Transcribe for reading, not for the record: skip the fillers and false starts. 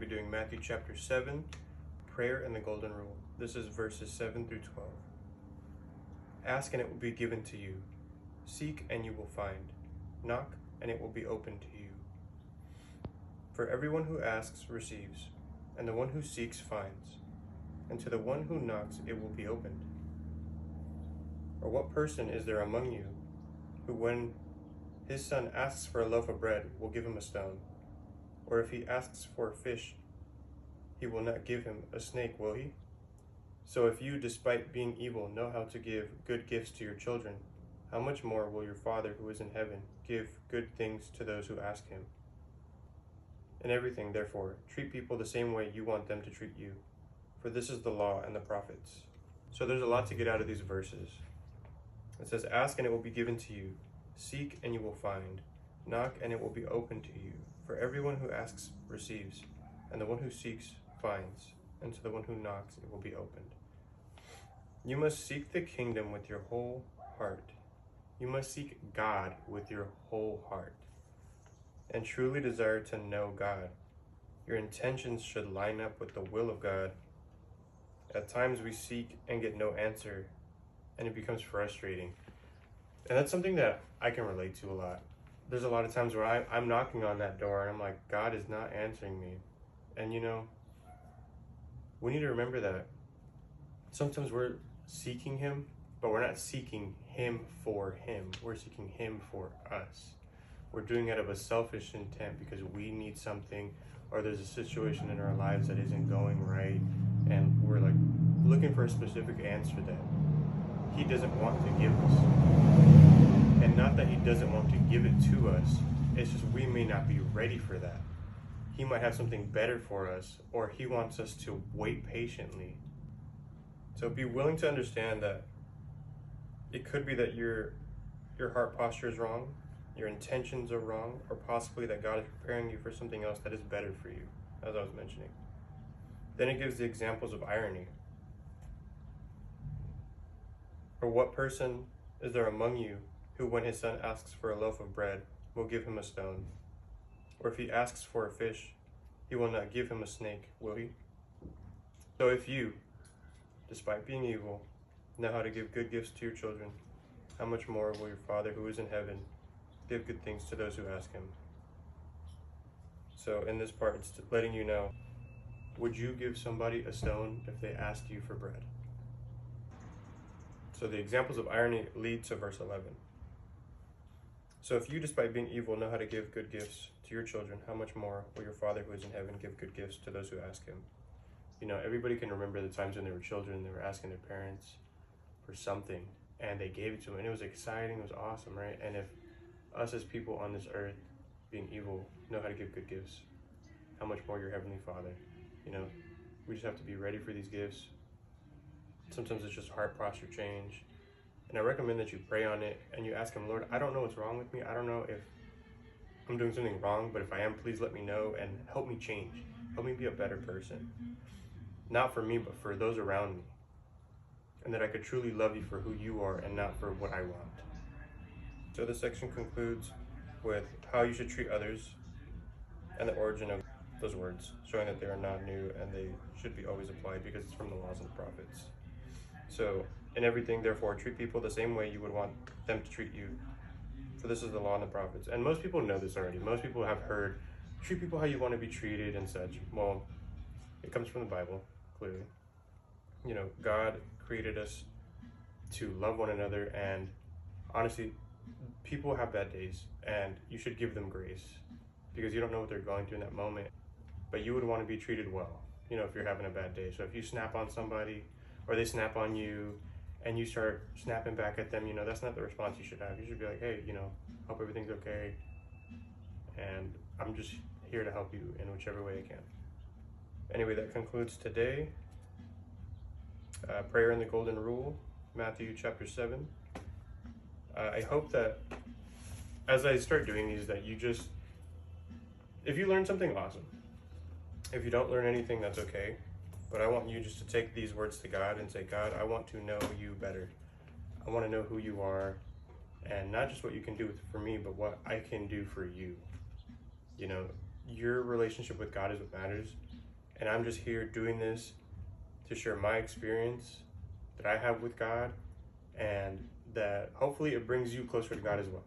be doing Matthew chapter 7, prayer and the golden rule. This is verses 7 through 12. Ask and it will be given to you. Seek and you will find. Knock and it will be opened to you. For everyone who asks receives, and the one who seeks finds, and to the one who knocks it will be opened. Or what person is there among you who, when his son asks for a loaf of bread, will give him a stone? Or if he asks for a fish, he will not give him a snake, will he? So if you, despite being evil, know how to give good gifts to your children, how much more will your Father who is in heaven give good things to those who ask him? In everything, therefore, treat people the same way you want them to treat you, for this is the law and the prophets. So there's a lot to get out of these verses. It says, ask and it will be given to you. Seek and you will find. Knock and it will be opened to you. For everyone who asks receives, and the one who seeks finds, and to the one who knocks it will be opened. You must seek the kingdom with your whole heart. You must seek God with your whole heart, and truly desire to know God. Your intentions should line up with the will of God. At times we seek and get no answer, and it becomes frustrating. And that's something that I can relate to a lot. There's a lot of times where I'm knocking on that door and I'm like, God is not answering me. And we need to remember that sometimes we're seeking him, but we're not seeking him for him. We're seeking him for us. We're doing it out of a selfish intent because we need something, or there's a situation in our lives that isn't going right, and we're like looking for a specific answer that he doesn't want to give us. And not that he doesn't want to give it to us, it's just we may not be ready for that. He might have something better for us, or he wants us to wait patiently. So be willing to understand that it could be that your heart posture is wrong, your intentions are wrong, or possibly that God is preparing you for something else that is better for you, as I was mentioning. Then it gives the examples of irony. Or what person is there among you who, when his son asks for a loaf of bread, will give him a stone? Or if he asks for a fish, he will not give him a snake, will he? So if you, despite being evil, know how to give good gifts to your children, how much more will your Father who is in heaven give good things to those who ask him? So in this part, it's letting you know, would you give somebody a stone if they asked you for bread? So the examples of irony lead to verse 11. So if you, despite being evil, know how to give good gifts to your children, how much more will your Father who is in heaven give good gifts to those who ask him? Everybody can remember the times when they were children, they were asking their parents for something, and they gave it to them, and it was exciting, it was awesome, right? And if us as people on this earth, being evil, know how to give good gifts, how much more your Heavenly Father? We just have to be ready for these gifts. Sometimes it's just heart posture change. And I recommend that you pray on it and you ask him, Lord, I don't know what's wrong with me. I don't know if I'm doing something wrong, but if I am, please let me know and help me change. Help me be a better person. Not for me, but for those around me. And that I could truly love you for who you are and not for what I want. So this section concludes with how you should treat others and the origin of those words, showing that they are not new and they should be always applied because it's from the laws and the prophets. So, in everything, therefore, treat people the same way you would want them to treat you, for this is the law and the prophets. And most people know this already. Most people have heard, treat people how you want to be treated and such. Well, it comes from the Bible, clearly. God created us to love one another, and honestly, people have bad days, and you should give them grace, because you don't know what they're going through in that moment, but you would want to be treated well, if you're having a bad day. So if you snap on somebody, or they snap on you, and you start snapping back at them, that's not the response you should have. You should be like, hey, hope everything's okay, and I'm just here to help you in whichever way I can. Anyway, that concludes today. Prayer and the Golden Rule, Matthew chapter 7. I hope that as I start doing these, that if you learn something, awesome. If you don't learn anything, that's okay. But I want you just to take these words to God and say, God, I want to know you better. I want to know who you are, and not just what you can do for me, but what I can do for you. Your relationship with God is what matters. And I'm just here doing this to share my experience that I have with God, and that hopefully it brings you closer to God as well.